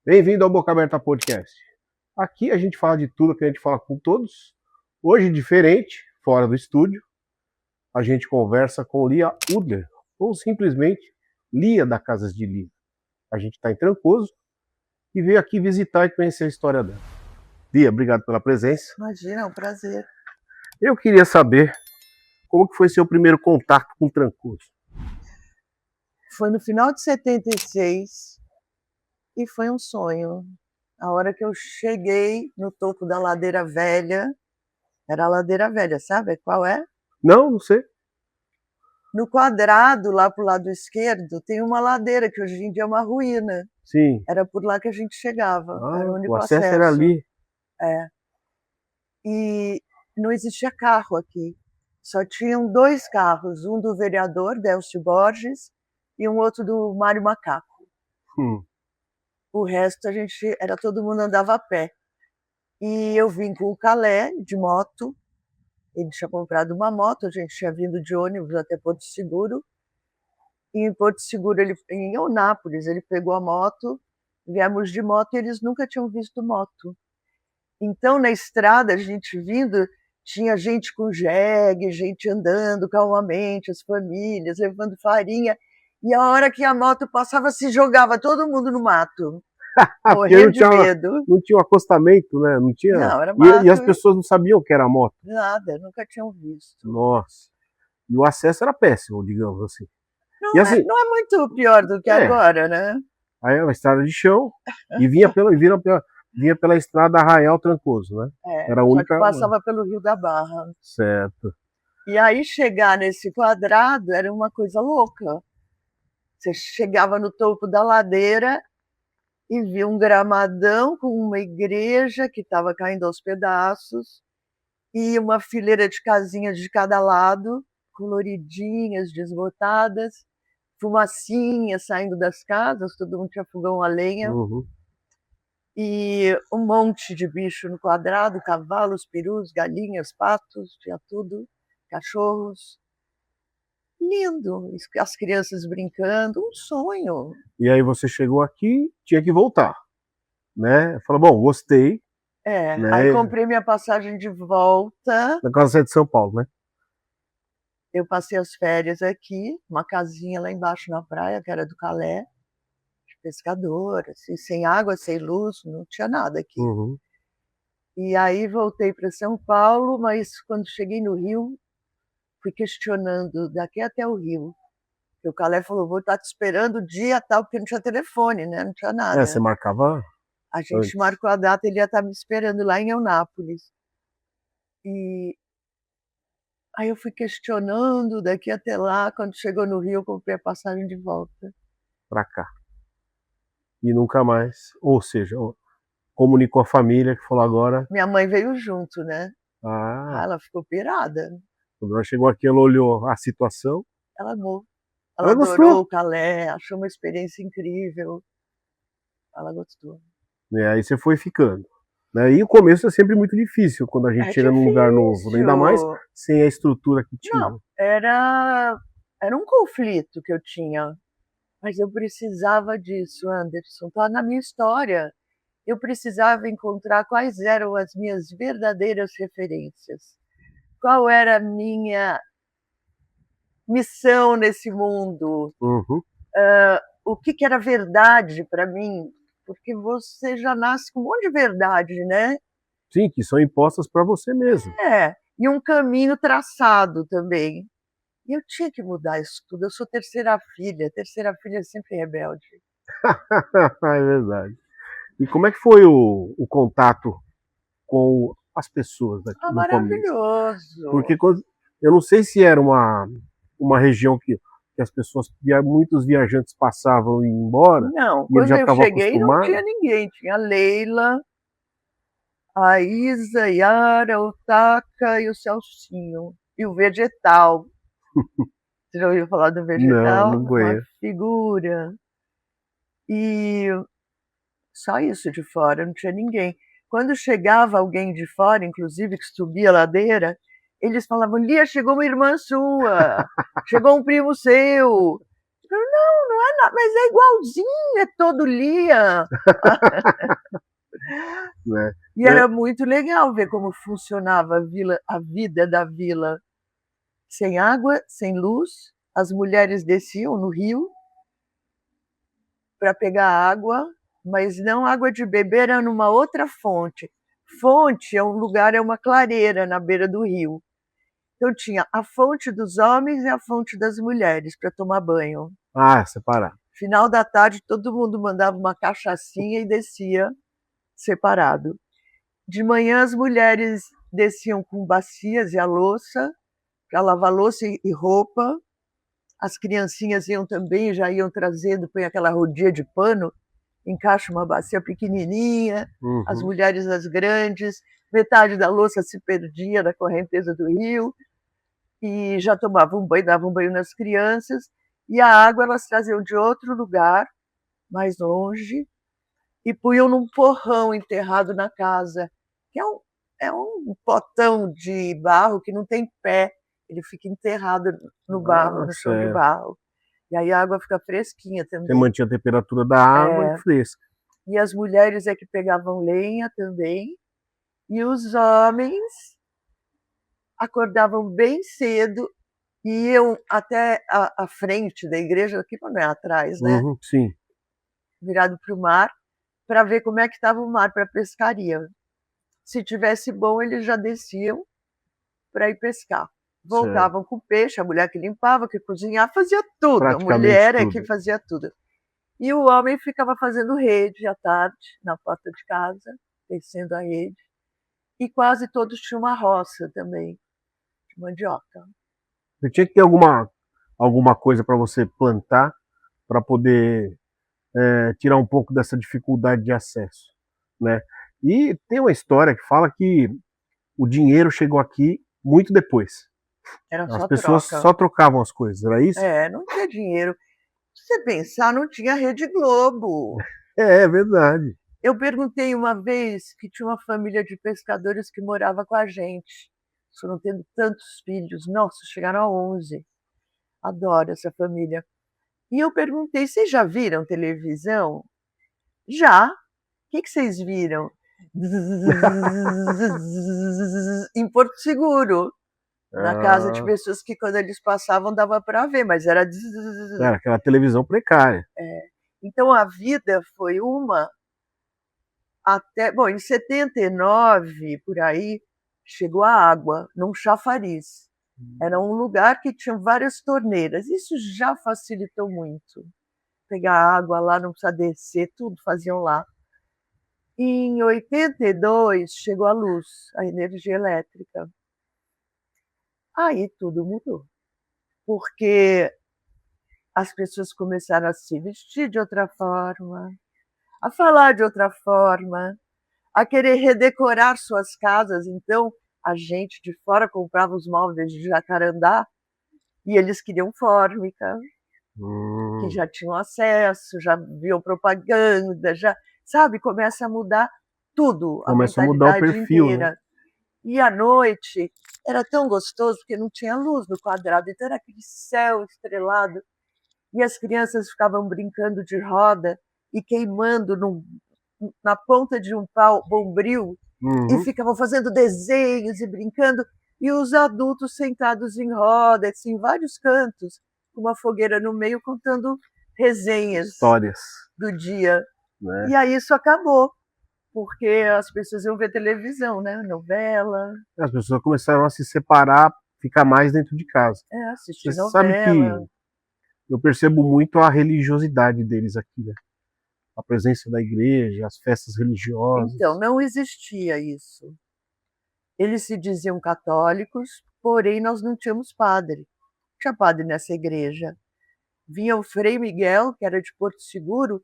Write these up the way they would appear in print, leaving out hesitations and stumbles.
Bem-vindo ao Boca Aberta Podcast. Aqui a gente fala de tudo que a gente fala com todos. Hoje, diferente, fora do estúdio, a gente conversa com Lia Udler, ou simplesmente Lia da Casas de Lia. A gente está em Trancoso e veio aqui visitar e conhecer a história dela. Lia, obrigado pela presença. Imagina, é um prazer. Eu queria saber como que foi seu primeiro contato com Trancoso. Foi no final de 76 e foi um sonho. A hora que eu cheguei no topo da Ladeira Velha, era a Ladeira Velha, sabe qual é? Não sei. No quadrado, lá pro lado esquerdo, tem uma ladeira que hoje em dia é uma ruína. Sim. Era por lá que a gente chegava, era o único o acesso era ali. É. E não existia carro aqui. Só tinham 2 carros, um do vereador, Délcio Borges, e um outro do Mário Macaco. O resto todo mundo andava a pé. E eu vim com o Calé de moto. Ele tinha comprado uma moto, a gente tinha vindo de ônibus até Porto Seguro. E em Porto Seguro, em Eunápolis, ele pegou a moto, viemos de moto e eles nunca tinham visto moto. Então, na estrada, a gente vindo, tinha gente com jegue, gente andando calmamente, as famílias, levando farinha. E a hora que a moto passava, se jogava todo mundo no mato. Morrendo de medo. Não tinha um acostamento, né? Não tinha. Não, era mato. E as pessoas não sabiam que era moto. Nada, nunca tinham visto. Nossa. E o acesso era péssimo, digamos assim. Não, assim, não é muito pior do que agora, né? Aí é uma estrada de chão e vinha pela estrada Arraial Trancoso, né? Era a única. Só que passava pelo Rio da Barra. Certo. E aí chegar nesse quadrado era uma coisa louca. Você chegava no topo da ladeira e via um gramadão com uma igreja que estava caindo aos pedaços e uma fileira de casinhas de cada lado, coloridinhas, desbotadas, fumacinha saindo das casas, todo mundo tinha fogão a lenha, e um monte de bicho no quadrado, cavalos, perus, galinhas, patos, tinha tudo, cachorros. Lindo, as crianças brincando, um sonho. E aí você chegou aqui, tinha que voltar, né? Falou, bom, gostei. Né? Aí comprei minha passagem de volta. Na casa de São Paulo, né? Eu passei as férias aqui, uma casinha lá embaixo na praia, que era do Calé, de pescador, assim, sem água, sem luz, não tinha nada aqui. E aí voltei para São Paulo, mas quando cheguei no Rio, fui questionando daqui até o Rio. O Calé falou, vou estar te esperando o dia tal, porque não tinha telefone, né? Não tinha nada. Você marcava? A gente marcou a data, ele ia estar me esperando lá em Eunápolis. E aí eu fui questionando daqui até lá, quando chegou no Rio, eu comprei a passagem de volta. Pra cá. E nunca mais. Ou seja, comunicou a família que falou agora. Minha mãe veio junto, né? Ela ficou pirada. Quando ela chegou aqui, ela olhou a situação. Ela amou. Ela adorou o Calé, achou uma experiência incrível. Ela gostou. E aí você foi ficando. Né? E o começo é sempre muito difícil, quando a gente chega num lugar novo. Ainda mais sem a estrutura que tinha. Não, era um conflito que eu tinha. Mas eu precisava disso, Anderson. Está na minha história. Eu precisava encontrar quais eram as minhas verdadeiras referências. Qual era a minha missão nesse mundo? O que era verdade para mim? Porque você já nasce com um monte de verdade, né? Sim, que são impostas para você mesmo. E um caminho traçado também. E eu tinha que mudar isso tudo. Eu sou terceira filha é sempre rebelde. É verdade. E como é que foi o contato com as pessoas daqui no maravilhoso. Começo? Porque eu não sei se era uma região que as pessoas, muitos viajantes passavam e iam embora. Não, quando eu cheguei não tinha ninguém. Tinha a Leila, a Isa, Yara, o Taca e o Celcinho. E o Vegetal. Você já ouviu falar do Vegetal? Não conheço. Uma figura. E só isso de fora, não tinha ninguém. Quando chegava alguém de fora, inclusive que subia a ladeira, eles falavam: Lia, chegou uma irmã sua, chegou um primo seu. Eu, não é nada, mas é igualzinho, é todo Lia. Né? E era muito legal ver como funcionava a vida da vila. Sem água, sem luz, as mulheres desciam no rio para pegar água, mas não água de beber, era numa outra fonte. Fonte é um lugar, é uma clareira na beira do rio. Então tinha a fonte dos homens e a fonte das mulheres para tomar banho. Separado. Final da tarde, todo mundo mandava uma cachaçinha e descia separado. De manhã, as mulheres desciam com bacias e a louça, para lavar louça e roupa. As criancinhas iam também, já iam trazendo, põe aquela rodinha de pano, encaixa uma bacia pequenininha, as mulheres as grandes, metade da louça se perdia na correnteza do rio, e já tomavam um banho, davam um banho nas crianças, e a água elas traziam de outro lugar, mais longe, e punham num porrão enterrado na casa, que é um potão de barro que não tem pé, ele fica enterrado no barro, no chão de barro. E aí a água fica fresquinha também. Você mantinha a temperatura da água e fresca. E as mulheres é que pegavam lenha também, e os homens acordavam bem cedo e iam até a frente da igreja, aqui não é atrás, né? Sim. Virado para o mar, para ver como é que estava o mar para a pescaria. Se tivesse bom, eles já desciam para ir pescar. Voltavam com o peixe, a mulher que limpava, que cozinhava, fazia tudo. A mulher é que fazia tudo. E o homem ficava fazendo rede à tarde, na porta de casa, tecendo a rede. E quase todos tinham uma roça também, de mandioca. Você tinha que ter alguma coisa para você plantar, para poder tirar um pouco dessa dificuldade de acesso, né? E tem uma história que fala que o dinheiro chegou aqui muito depois. As pessoas só trocavam as coisas, era isso? Não tinha dinheiro. Se você pensar, não tinha Rede Globo. É verdade. Eu perguntei uma vez que tinha uma família de pescadores que morava com a gente. Foram tendo tantos filhos. Nossa, chegaram a 11. Adoro essa família. E eu perguntei, vocês já viram televisão? Já. O que vocês viram? Em Porto Seguro. Na casa de pessoas que, quando eles passavam, dava para ver, mas era... Era aquela televisão precária. Então, a vida foi uma... Até, bom, em 79, por aí, chegou a água num chafariz. Era um lugar que tinha várias torneiras. Isso já facilitou muito. Pegar água lá, não precisa descer, tudo faziam lá. Em 82, chegou a luz, a energia elétrica. Aí tudo mudou. Porque as pessoas começaram a se vestir de outra forma, a falar de outra forma, a querer redecorar suas casas. Então, a gente de fora comprava os móveis de jacarandá e eles queriam fórmica, que já tinham acesso, já viam propaganda, já, sabe, começa a mudar tudo, começa a mudar o perfil, inteira. Né? E à noite era tão gostoso porque não tinha luz no quadrado, então era aquele céu estrelado e as crianças ficavam brincando de roda e queimando na ponta de um pau bombril e ficavam fazendo desenhos e brincando, e os adultos sentados em roda, assim, em vários cantos, com uma fogueira no meio, contando resenhas, histórias do dia. Né? E aí isso acabou, porque as pessoas iam ver televisão, né? Novela. As pessoas começaram a se separar, ficar mais dentro de casa. Assistir novela. Sabe que eu percebo muito a religiosidade deles aqui, né? A presença da igreja, as festas religiosas. Então, não existia isso. Eles se diziam católicos, porém nós não tínhamos padre. Não tinha padre nessa igreja. Vinha o Frei Miguel, que era de Porto Seguro,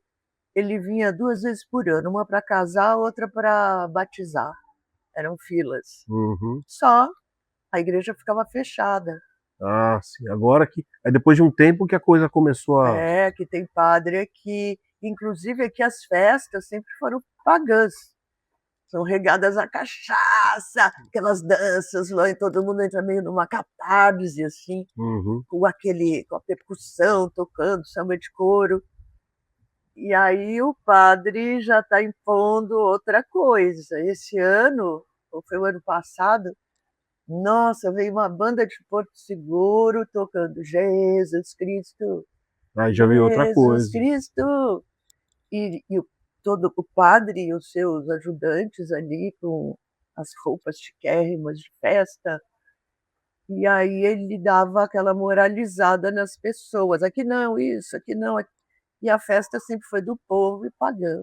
ele vinha 2 vezes por ano, uma para casar, outra para batizar. Eram filas. Só. A igreja ficava fechada. Ah, sim. Agora que... Aí depois de um tempo que a coisa começou a... que tem padre aqui. Inclusive aqui as festas sempre foram pagãs. são regadas a cachaça, aquelas danças lá, e todo mundo entra meio numa catarse, assim, Uhum. com a percussão tocando, samba de couro. E aí o padre já está impondo outra coisa. Esse ano, ou foi o ano passado, nossa, veio uma banda de Porto Seguro tocando Jesus Cristo, Aí já veio outra Jesus coisa. Cristo. Todo o padre e os seus ajudantes ali com as roupas chiquérrimas de festa. E aí ele dava aquela moralizada nas pessoas. Aqui não, isso, aqui não. E a festa sempre foi do povo e pagã.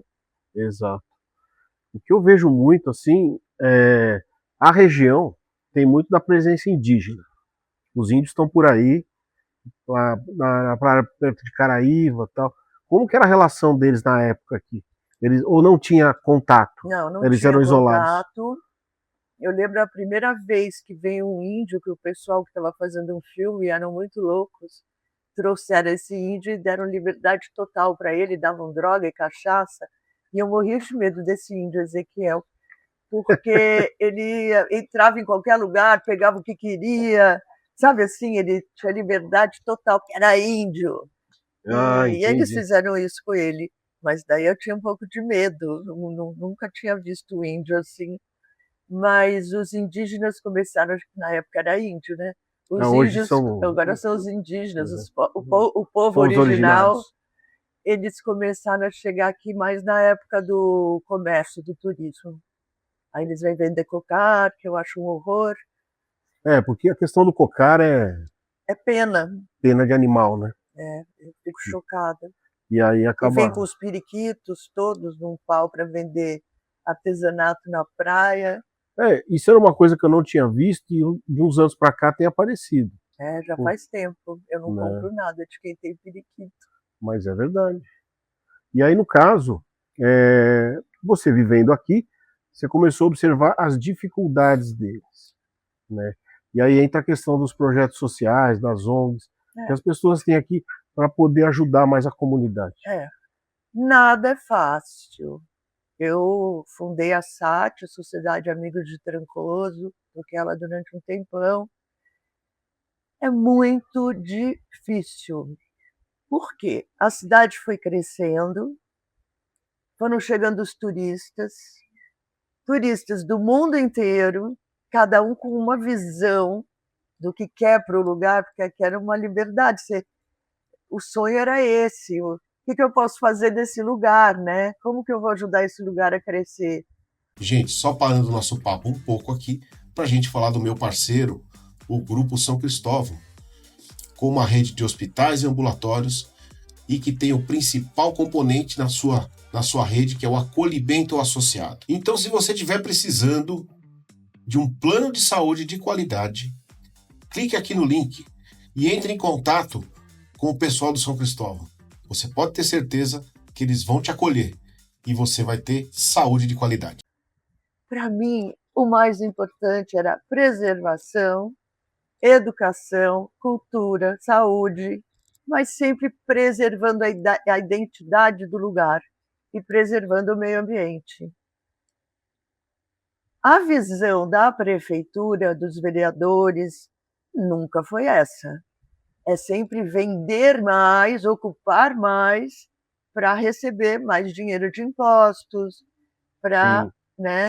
Exato. O que eu vejo muito, assim, a região tem muito da presença indígena. Os índios estão por aí, lá na praia perto de Caraíva e tal. Como que era a relação deles na época aqui? Eles, ou não tinha contato? Não Eles tinha eram isolados? contato. Eu lembro a primeira vez que veio um índio, que o pessoal que estava fazendo um filme eram muito loucos, trouxeram esse índio e deram liberdade total para ele, davam droga e cachaça. E eu morria de medo desse índio, Ezequiel, porque ele entrava em qualquer lugar, pegava o que queria, sabe assim, ele tinha liberdade total, porque era índio. Ah, E eles entendi. fizeram isso com ele. Mas daí eu tinha um pouco de medo, nunca tinha visto índio assim. Mas os indígenas começaram, acho que na época era índio, né? Os Hoje índios, são agora são os indígenas, o os povo povos original, originários. eles começaram a chegar aqui mais na época do comércio, do turismo. Aí eles vêm vender cocar, que eu acho um horror. Porque a questão do cocar é É pena, pena de animal, né? eu fico chocada. E aí E vem com acaba. os periquitos todos num pau para vender artesanato na praia. Isso era uma coisa que eu não tinha visto e de uns anos para cá tem aparecido. Já faz tempo. Eu não Né? compro nada de quem tem periquito. Mas é verdade. E aí, no caso, você vivendo aqui, você começou a observar as dificuldades deles. Né? E aí entra a questão dos projetos sociais, das ONGs, que as pessoas têm aqui para poder ajudar mais a comunidade. Nada é fácil. Eu fundei a SAT, a Sociedade Amigos de Trancoso, toquei ela durante um tempão. É muito difícil. Por quê? A cidade foi crescendo, foram chegando os turistas do mundo inteiro, cada um com uma visão do que quer para o lugar, porque aqui era uma liberdade. O sonho era esse. O que eu posso fazer desse lugar, né? Como que eu vou ajudar esse lugar a crescer? Gente, só parando o nosso papo um pouco aqui, para a gente falar do meu parceiro, o Grupo São Cristóvão, com uma rede de hospitais e ambulatórios e que tem o principal componente na sua rede, que é o acolhimento associado. Então, se você estiver precisando de um plano de saúde de qualidade, clique aqui no link e entre em contato com o pessoal do São Cristóvão. Você pode ter certeza que eles vão te acolher e você vai ter saúde de qualidade. Para mim, o mais importante era preservação, educação, cultura, saúde, mas sempre preservando a identidade do lugar e preservando o meio ambiente. A visão da prefeitura, dos vereadores, nunca foi essa. É sempre vender mais, ocupar mais, para receber mais dinheiro de impostos, para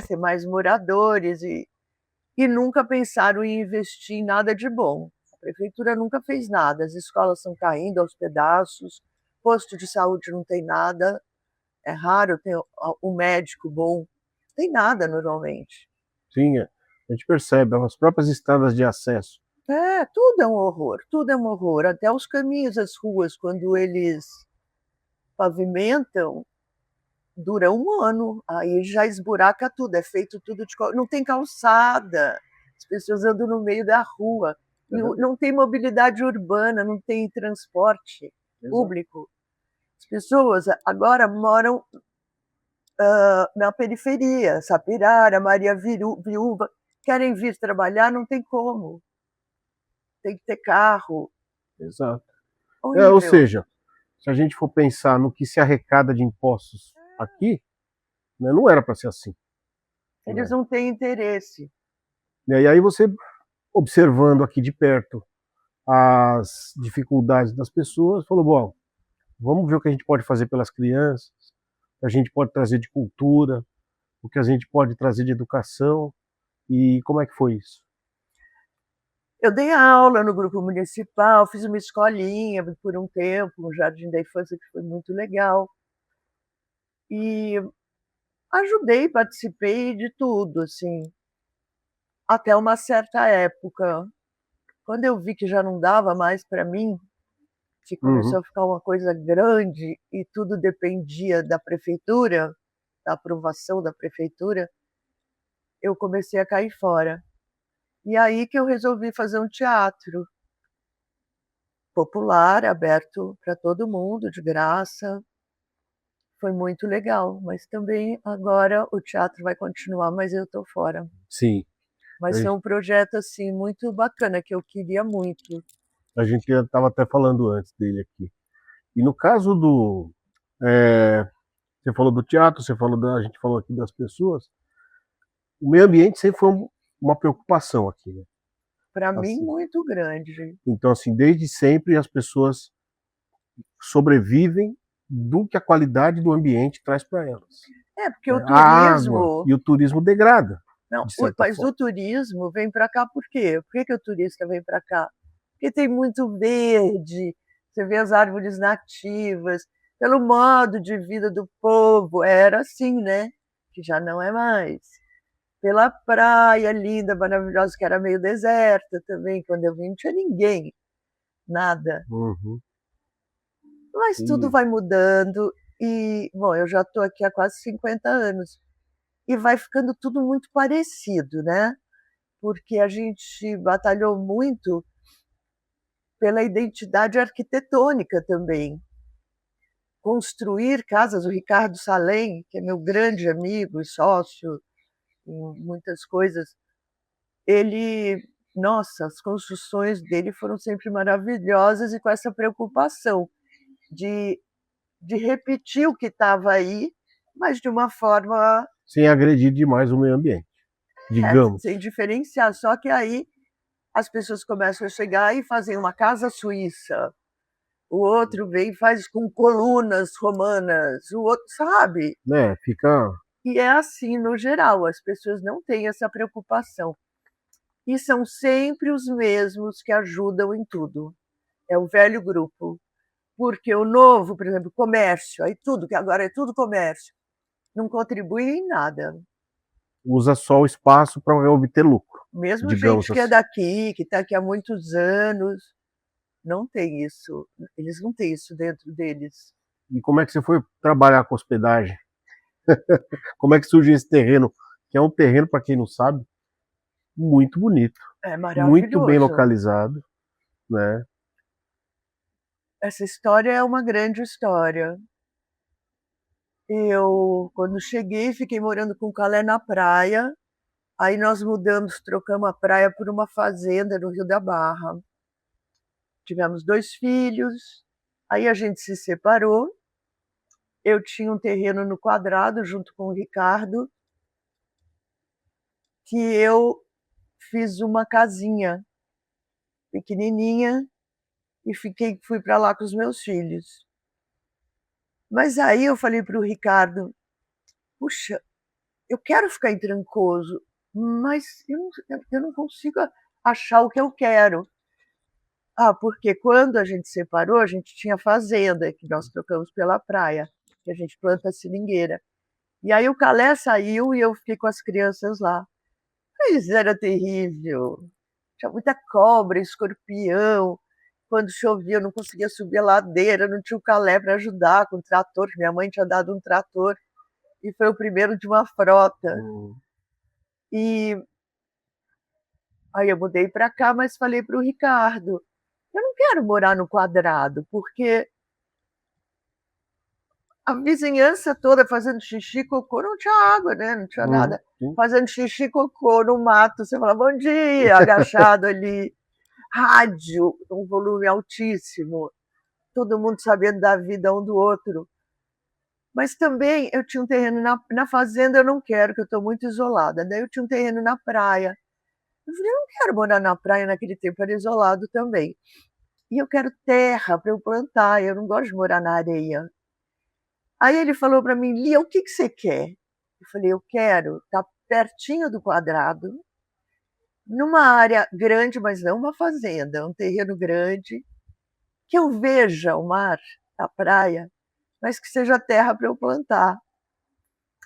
ter mais moradores, e nunca pensaram em investir em nada de bom. A prefeitura nunca fez nada, as escolas estão caindo aos pedaços, posto de saúde não tem nada, é raro ter um médico bom, não tem nada normalmente. Sim, a gente percebe, as próprias estradas de acesso. Tudo é um horror, tudo é um horror. Até os caminhos, as ruas, quando eles pavimentam, dura um ano, aí já esburaca tudo, é feito tudo de... Não tem calçada, as pessoas andam no meio da rua, não tem mobilidade urbana, não tem transporte público. As pessoas agora moram na periferia, Sapirara, Maria Viúva, querem vir trabalhar, não tem como. Tem que ter carro. Exato. Horrível. Ou seja, se a gente for pensar no que se arrecada de impostos aqui, né, não era para ser assim. Eles não têm interesse. E aí você, observando aqui de perto as dificuldades das pessoas, falou, bom, vamos ver o que a gente pode fazer pelas crianças, o que a gente pode trazer de cultura, o que a gente pode trazer de educação, e como é que foi isso? Eu dei aula no grupo municipal, fiz uma escolinha por um tempo, um jardim da infância que foi muito legal. E ajudei, participei de tudo, assim, até uma certa época. Quando eu vi que já não dava mais para mim, que começou a ficar uma coisa grande e tudo dependia da prefeitura, da aprovação da prefeitura, eu comecei a cair fora. E aí que eu resolvi fazer um teatro popular, aberto para todo mundo, de graça. Foi muito legal, mas também agora o teatro vai continuar, mas eu estou fora. Sim. Mas foi um projeto assim muito bacana que eu queria muito. A gente estava até falando antes dele aqui. E no caso do... você falou do teatro, a gente falou aqui das pessoas. O meio ambiente sempre foi uma preocupação aqui, né? Para mim, Assim, muito grande. então, assim, desde sempre as pessoas sobrevivem do que a qualidade do ambiente traz para elas. Porque o A água turismo... e o turismo degrada, Não, de certa mas forma. o turismo vem para cá por quê? Por que o turista vem para cá? Porque tem muito verde, você vê as árvores nativas, pelo modo de vida do povo, era assim, né? Que já não é mais. Pela praia linda, maravilhosa, que era meio deserta também, quando eu vim não tinha ninguém, nada. Uhum. Mas tudo vai mudando e, bom, eu já estou aqui há quase 50 anos e vai ficando tudo muito parecido, né? Porque a gente batalhou muito pela identidade arquitetônica também. Construir casas, o Ricardo Salem, que é meu grande amigo e sócio em muitas coisas, ele, nossa, as construções dele foram sempre maravilhosas e com essa preocupação de repetir o que estava aí, mas de uma forma... Sem agredir demais o meio ambiente, digamos. sem diferenciar. Só que aí as pessoas começam a chegar e fazem uma casa suíça, o outro vem e faz com colunas romanas, o outro, sabe? Né, fica... E é assim no geral, as pessoas não têm essa preocupação. E são sempre os mesmos que ajudam em tudo. É o velho grupo. Porque o novo, por exemplo, comércio, aí tudo, que agora é tudo comércio, não contribui em nada. Usa só o espaço para obter lucro. Mesmo digamos gente que é assim. daqui, que está aqui há muitos anos, não tem isso. Eles não têm isso dentro deles. E como é que você foi trabalhar com hospedagem? Como é que surgiu esse terreno? Que é um terreno, para quem não sabe, muito bonito. É Muito bem maravilhoso. localizado, né? Essa história é uma grande história. Eu, quando cheguei, fiquei morando com o Calé na praia. Aí nós mudamos, trocamos a praia por uma fazenda no Rio da Barra. Tivemos 2 filhos, aí a gente se separou. Eu tinha um terreno no Quadrado, junto com o Ricardo, que eu fiz uma casinha pequenininha e fui para lá com os meus filhos. Mas aí eu falei para o Ricardo, puxa, eu quero ficar em Trancoso, mas eu não consigo achar o que eu quero. Porque quando a gente separou, a gente tinha fazenda, que nós trocamos pela praia, que a gente planta seringueira. E aí o Calé saiu e eu fiquei com as crianças lá. Mas era terrível. Tinha muita cobra, escorpião. Quando chovia, eu não conseguia subir a ladeira, não tinha o Calé para ajudar com o trator, que minha mãe tinha dado um trator e foi o primeiro de uma frota. E aí eu mudei para cá, mas falei para o Ricardo, eu não quero morar no Quadrado, porque a vizinhança toda fazendo xixi, cocô, não tinha água, né? Não tinha nada. Fazendo xixi, cocô no mato, você fala, bom dia, agachado ali. Rádio, um volume altíssimo, todo mundo sabendo da vida um do outro. Mas também eu tinha um terreno na fazenda, eu não quero, que eu estou muito isolada. Daí eu tinha um terreno na praia. Eu falei, eu não quero morar na praia, naquele tempo era isolado também. E eu quero terra para eu plantar, eu não gosto de morar na areia. Aí ele falou para mim, Lia, o que você quer? Eu falei, eu quero estar pertinho do quadrado, numa área grande, mas não uma fazenda, um terreno grande, que eu veja o mar, a praia, mas que seja terra para eu plantar.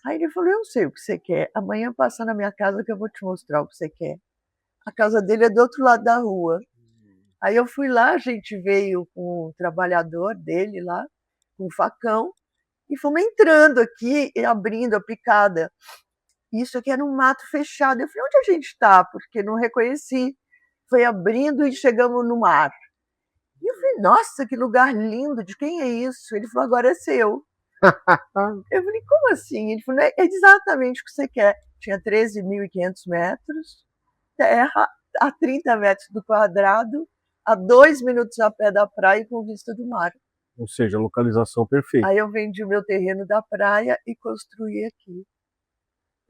Aí ele falou, eu sei o que você quer, amanhã passa na minha casa que eu vou te mostrar o que você quer. A casa dele é do outro lado da rua. Aí eu fui lá, a gente veio com o trabalhador dele lá, com o facão, e fomos entrando aqui e abrindo a picada. Isso aqui era um mato fechado. Eu falei, onde a gente está? Porque não reconheci. Foi abrindo e chegamos no mar. E eu falei, nossa, que lugar lindo, de quem é isso? Ele falou, agora é seu. Eu falei, como assim? Ele falou, é exatamente o que você quer. Tinha 13.500 metros, terra a 30 metros do quadrado, a 2 minutos a pé da praia e com vista do mar. Ou seja, a localização perfeita. Aí eu vendi o meu terreno da praia e construí aqui.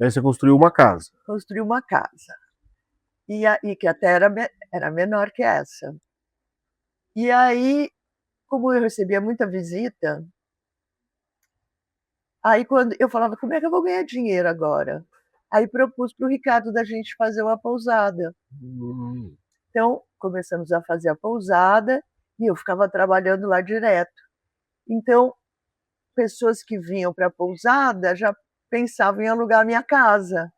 Aí você construiu uma casa. Construí uma casa. E que até era menor que essa. E aí, como eu recebia muita visita, aí quando eu falava, como é que eu vou ganhar dinheiro agora? Aí propus para o Ricardo da gente fazer uma pousada. Então, começamos a fazer a pousada e eu ficava trabalhando lá direto. Então, pessoas que vinham para a pousada já pensavam em alugar a minha casa.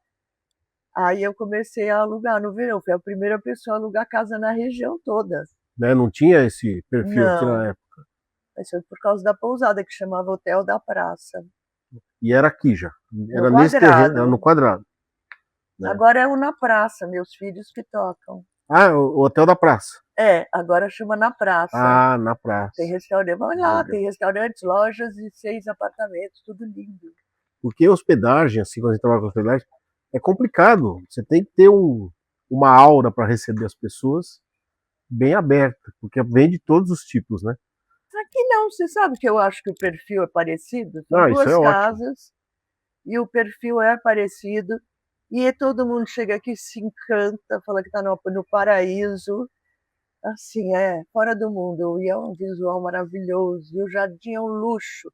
Aí eu comecei a alugar no verão. Fui a primeira pessoa a alugar casa na região toda. Né? Não tinha esse perfil aqui na Não, época. mas foi por causa da pousada, que chamava Hotel da Praça. E era aqui já. Era No nesse terreno, era quadrado. no quadrado. Né? Agora é o Na Praça, meus filhos que tocam. Ah, o Hotel da Praça. É, agora chama Na Praça. Ah, na praça. Tem restaurante, vamos lá, Legal. tem restaurantes, lojas e 6 apartamentos, tudo lindo. Porque hospedagem, assim, quando a gente trabalha com hospedagem, é complicado. Você tem que ter uma aura para receber as pessoas bem aberta, porque vem de todos os tipos, né? Aqui não, você sabe que eu acho que o perfil é parecido? São Ah, isso duas é ótimo. casas e o perfil é parecido. E todo mundo chega aqui e se encanta, fala que está no paraíso. Assim, fora do mundo. E é um visual maravilhoso. E o jardim é um luxo.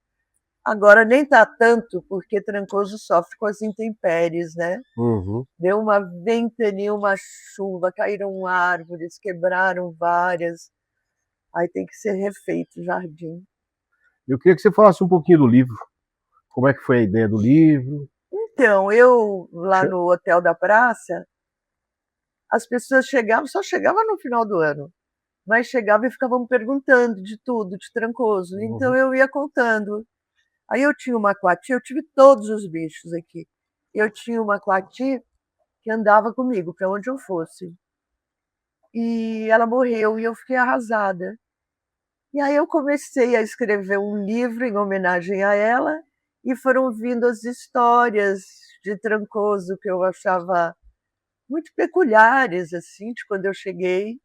Agora nem está tanto, porque Trancoso sofre com as intempéries, né? Uhum. Deu uma ventania, uma chuva, caíram árvores, quebraram várias. Aí tem que ser refeito o jardim. Eu queria que você falasse um pouquinho do livro. Como é que foi a ideia do livro? Então, eu lá no Hotel da Praça, as pessoas chegavam, só chegavam no final do ano, mas chegavam e ficavam me perguntando de tudo, de Trancoso. Então eu ia contando. Aí eu tinha uma coati, eu tive todos os bichos aqui. Eu tinha uma coati que andava comigo para onde eu fosse. E ela morreu e eu fiquei arrasada. E aí eu comecei a escrever um livro em homenagem a ela e foram vindo as histórias de Trancoso que eu achava muito peculiares, assim, de quando eu cheguei,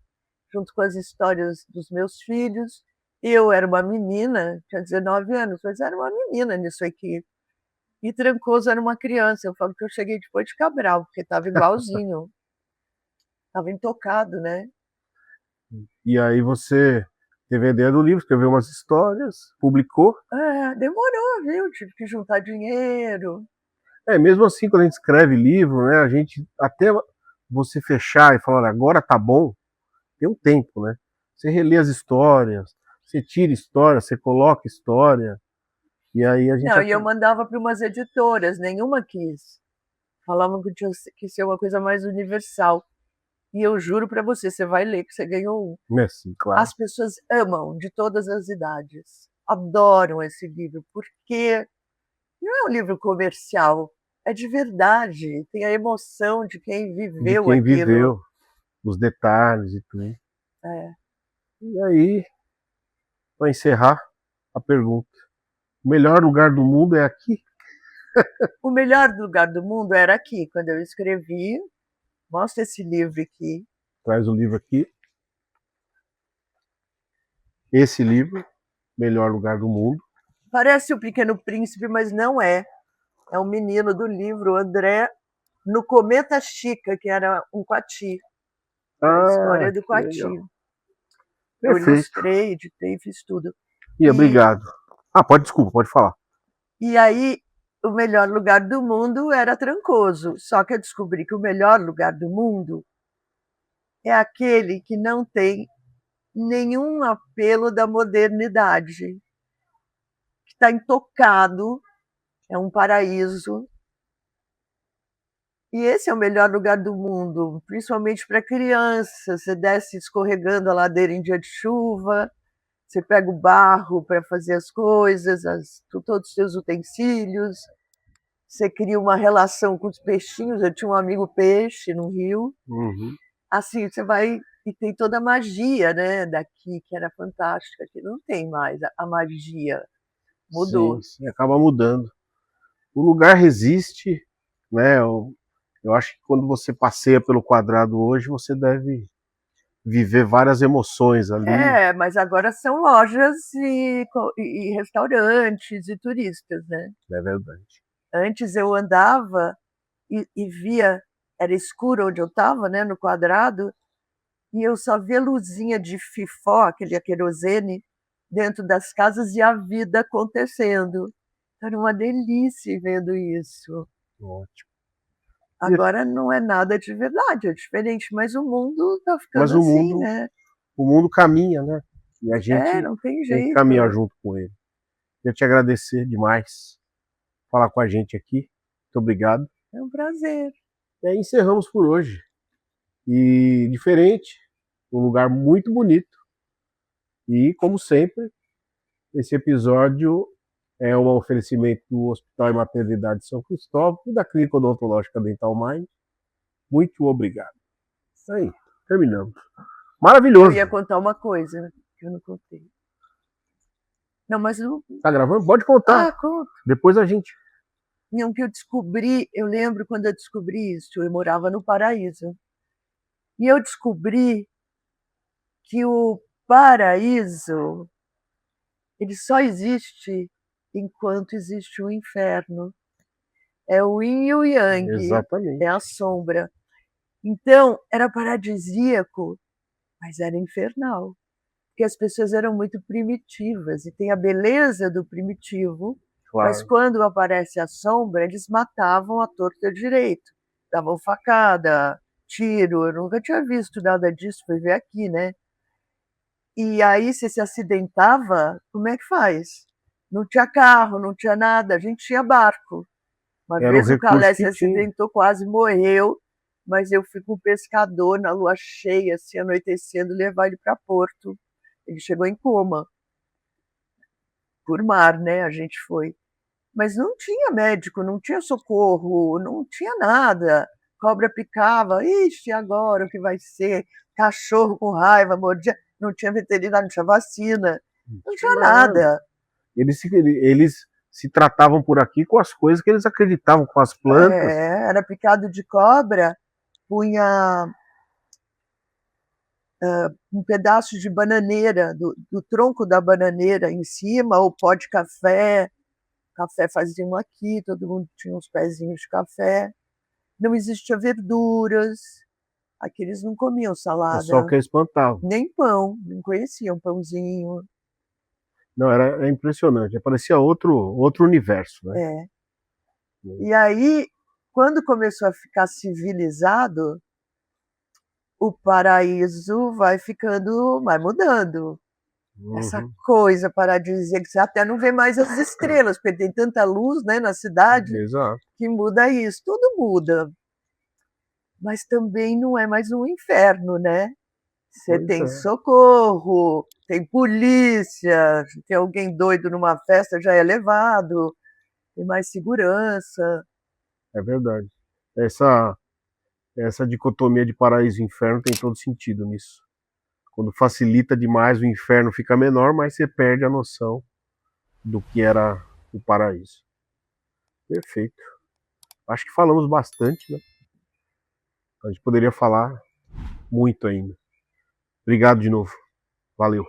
junto com as histórias dos meus filhos. Eu era uma menina, tinha 19 anos, mas era uma menina nisso aqui. E Trancoso era uma criança. Eu falo que eu cheguei depois de Cabral, porque estava igualzinho. Estava intocado, né? E aí você teve a ideia do livro, escreveu umas histórias, publicou. Demorou, viu? Tive que juntar dinheiro. Mesmo assim, quando a gente escreve livro, né, a gente, até você fechar e falar, agora tá bom, tem um tempo, né? Você relê as histórias, você tira história, você coloca história, e aí a gente... Não, e eu mandava para umas editoras, nenhuma quis. Falavam que tinha que ser uma coisa mais universal. E eu juro para você, você vai ler que você ganhou um. Sim, claro. As pessoas amam, de todas as idades. Adoram esse livro, porque não é um livro comercial, é de verdade. Tem a emoção de quem viveu de quem aquilo. viveu, os detalhes e tudo. E aí, para encerrar a pergunta, o melhor lugar do mundo é aqui? O melhor lugar do mundo era aqui, quando eu escrevi. Mostra esse livro aqui. Traz o livro aqui. Esse livro, Melhor Lugar do Mundo. Parece o Pequeno Príncipe, mas não é. É um menino do livro, André, no Cometa Chica, que era um coati. A história do Que legal. coati. Eu Perfeito. ilustrei, editei, fiz tudo. Obrigado. Desculpa, pode falar. E aí, o melhor lugar do mundo era Trancoso. Só que eu descobri que o melhor lugar do mundo é aquele que não tem nenhum apelo da modernidade, que está intocado, é um paraíso. E esse é o melhor lugar do mundo, principalmente para criança. Você desce escorregando a ladeira em dia de chuva, você pega o barro para fazer as coisas, todos os seus utensílios, você cria uma relação com os peixinhos. Eu tinha um amigo peixe no rio. Assim, você vai e tem toda a magia, né, daqui, que era fantástica, que não tem mais a magia. Mudou. Sim, acaba mudando. O lugar resiste, né? Eu acho que quando você passeia pelo Quadrado hoje, você deve viver várias emoções ali. Mas agora são lojas e restaurantes e turistas, né? É verdade. Antes eu andava e via, era escuro onde eu estava, né, no Quadrado, e eu só via luzinha de fifó, aquele querosene, dentro das casas e a vida acontecendo. Era uma delícia ir vendo isso. Ótimo. Agora não é nada de verdade, é diferente, mas o mundo está ficando Mas o assim, mundo, né? o mundo caminha, né? E a gente Não tem tem que jeito. caminhar junto com ele. Queria te agradecer demais por falar com a gente aqui. Muito obrigado. É um prazer. E aí encerramos por hoje. E diferente, um lugar muito bonito. E, como sempre, esse episódio é um oferecimento do Hospital e Maternidade São Cristóvão e da Clínica Odontológica Dental Mind. Muito obrigado. Isso aí, terminamos. Maravilhoso. Eu ia contar uma coisa que eu não contei. Não, mas não. Tá gravando? Pode contar. Conto. Depois a gente. Não, que eu descobri, eu lembro quando eu descobri isso, eu morava no Paraíso. E eu descobri que o paraíso, ele só existe enquanto existe o inferno. É o yin e o yang. Exatamente. É a sombra. Então, era paradisíaco, mas era infernal. Porque as pessoas eram muito primitivas, e tem a beleza do primitivo, Claro. mas quando aparece a sombra, eles matavam a torta e a direito. Davam facada, tiro. Eu nunca tinha visto nada disso, fui ver aqui, né? E aí, se acidentava, como é que faz? Não tinha carro, não tinha nada, a gente tinha barco. Uma vez o Calé se acidentou, quase morreu, mas eu fui com um pescador na lua cheia, assim, anoitecendo, levar ele para Porto. Ele chegou em coma. Por mar, né? A gente foi. Mas não tinha médico, não tinha socorro, não tinha nada. Cobra picava, ixi, agora o que vai ser? Cachorro com raiva, mordia. Não tinha veterinário, não tinha vacina, não tinha nada. Eles se tratavam por aqui com as coisas que eles acreditavam, com as plantas. Era picado de cobra, punha um pedaço de bananeira, do tronco da bananeira em cima, ou pó de café. Café faziam aqui, todo mundo tinha uns pezinhos de café. Não existia verduras, aqui eles não comiam salada. Só que eles plantavam. Nem pão, não conheciam pãozinho. Não, era impressionante, parecia outro universo, né? E aí, quando começou a ficar civilizado, o paraíso vai mudando. Essa coisa paradisíaca, que você até não vê mais as estrelas, porque tem tanta luz, né, na cidade. Exato. Que muda isso. Tudo muda. Mas também não é mais um inferno, né? Você tem socorro, tem polícia, tem alguém doido numa festa, já é levado, tem mais segurança. É verdade. Essa dicotomia de paraíso e inferno tem todo sentido nisso. Quando facilita demais, o inferno fica menor, mas você perde a noção do que era o paraíso. Perfeito. Acho que falamos bastante, né? A gente poderia falar muito ainda. Obrigado de novo. Valeu.